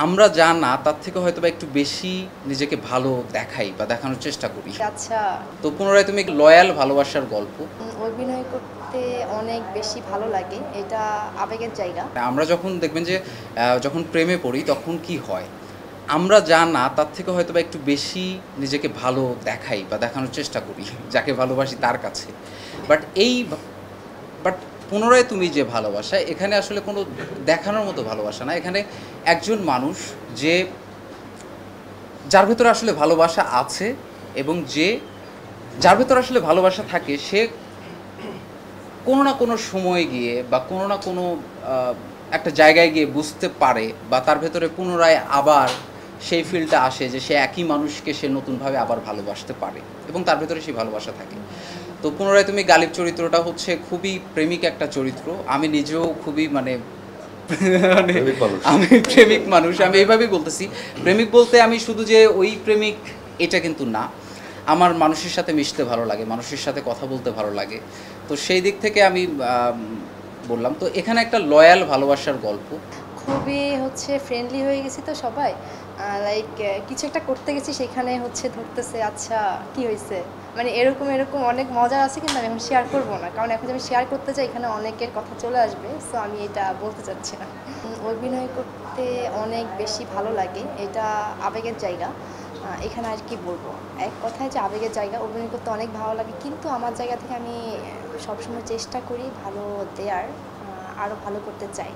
আমরা যা না তার থেকে হয়তোবা একটু বেশি নিজেকে ভালো দেখাই বা দেখানোর চেষ্টা করি। আচ্ছা। তো পুনরায় তুমি লয়াল ভালোবাসার গল্প। অভিনয় করতে অনেক বেশি ভালো লাগে। এটা আবেগের জায়গা। আমরা যখন দেখবেন যে যখন প্রেমে পড়ি তখন কি হয়? আমরা যা না তার থেকে হয়তোবা একটু বেশি নিজেকে ভালো দেখাই বা দেখানোর চেষ্টা করি যাকে ভালোবাসি তার কাছে। বাট এই ভা বাট পুনরায় তুমি যে ভালোবাসা এখানে আসলে কোনো দেখানোর মতো ভালোবাসা না। এখানে একজন মানুষ যে যার ভেতরে আসলে ভালোবাসা আছে এবং যার ভেতরে আসলে ভালোবাসা থাকে সে কোনো না কোনো সময়ে গিয়ে বা কোনো না কোনো একটা জায়গায় গিয়ে বুঝতে পারে বা তার ভেতরে পুনরায় আবার সেই ফিলটা আসে যে সে একই মানুষকে সে নতুনভাবে আবার ভালোবাসতে পারে এবং তার ভেতরে সেই ভালোবাসা থাকে। তো পুনরায় তুমি গালিব চরিত্রটা হচ্ছে খুবই প্রেমিক একটা চরিত্র। আমি নিজেও খুবই মানে মানে প্রেমিক মানুষ। আমি প্রেমিক মানুষ। আমি এভাবেই বলতেছি। প্রেমিক বলতে আমি শুধু যে ওই প্রেমিক এটা কিন্তু না। আমার মানুষের সাথে মিশতে ভালো লাগে, মানুষের সাথে কথা বলতে ভালো লাগে। তো সেই দিক থেকে আমি বললাম। তো এখানে একটা লয়াল ভালোবাসার গল্প। খুবই হচ্ছে ফ্রেন্ডলি হয়ে গেছি তো সবাই। লাইক কিছু একটা করতে গেছি সেখানে হচ্ছে ধরতেছে, আচ্ছা কি হইছে? মানে এরকম অনেক মজার আছে কিন্তু আমি এখন শেয়ার করব না। কারণ এখন যে আমি শেয়ার করতে যাই এখানে অনেকের কথা চলে আসবে। সো আমি এটা বলতে চাচ্ছি না। অভিনয় করতে অনেক বেশি ভালো লাগে। এটা আবেগের জায়গা। এখানে আর কি বলবো? এক কথায় যে আবেগের জায়গা, অভিনয় করতে অনেক ভালো লাগে। কিন্তু আমার জায়গা থেকে আমি সবসময় চেষ্টা করি ভালো দেয়ার, আরও ভালো করতে চাই।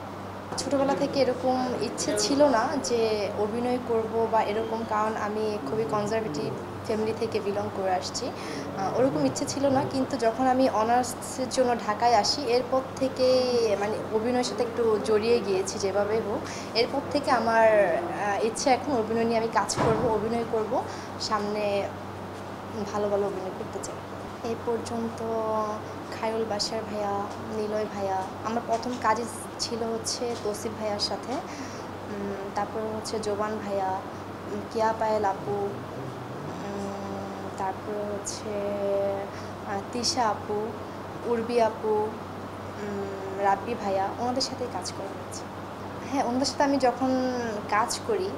ছোটোবেলা থেকে এরকম ইচ্ছে ছিল না যে অভিনয় করব বা এরকম, কারণ আমি খুবই কনজারভেটিভ ফ্যামিলি থেকে বিলং করে আসছি। ওরকম ইচ্ছে ছিল না, কিন্তু যখন আমি অনার্সের জন্য ঢাকায় আসি এরপর থেকে মানে অভিনয়ের সাথে একটু জড়িয়ে গিয়েছি যেভাবে হোক। এরপর থেকে আমার ইচ্ছে এখন অভিনয় নিয়ে আমি কাজ করব, অভিনয় করব, সামনে ভালো ভালো অভিনয় করতে চাই। এই পর্যন্ত খায়রুল বাশার ভাইয়া, নিলয় ভাইয়া, আমার প্রথম কাজই ছিল হচ্ছে তৌসিফ ভাইয়ার সাথে। তারপর হচ্ছে জোবান ভাইয়া, কিয়া পায়েল আপু, তারপর হচ্ছে তিশা আপু, উর্বি আপু, রাব্বি ভাইয়া, ওনাদের সাথেই কাজ করা হয়েছে। হ্যাঁ, ওনাদের সাথে আমি যখন কাজ করি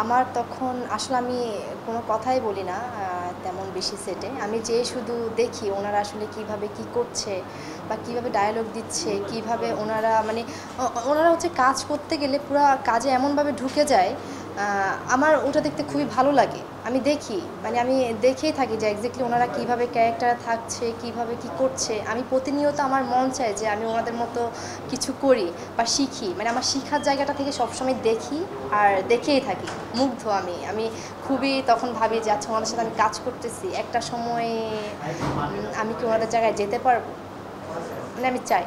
আমার তখন আসলে আমি কোনো কথাই বলি না তেমন বেশি সেটে। আমি যেয়ে শুধু দেখি ওনারা আসলে কীভাবে কী করছে বা কীভাবে ডায়ালগ দিচ্ছে, কীভাবে ওনারা মানে ওনারা হচ্ছে কাজ করতে গেলে পুরো কাজে এমনভাবে ঢুকে যায়, আমার ওটা দেখতে খুবই ভালো লাগে। আমি দেখি, মানে আমি দেখেই থাকি যে এক্স্যাক্টলি ওনারা কীভাবে ক্যারেক্টার থাকছে, কীভাবে কী করছে। আমি প্রতিনিয়ত আমার মন চায় যে আমি ওনাদের মতো কিছু করি বা শিখি। মানে আমার শিখার জায়গাটা থেকে সবসময় দেখি আর দেখেই থাকি, মুগ্ধ আমি। আমি খুবই তখন ভাবি যে আচ্ছা ওনাদের সাথে আমি কাজ করতেছি, একটা সময় আমি কি ওনাদের জায়গায় যেতে পারবো? মানে আমি চাই।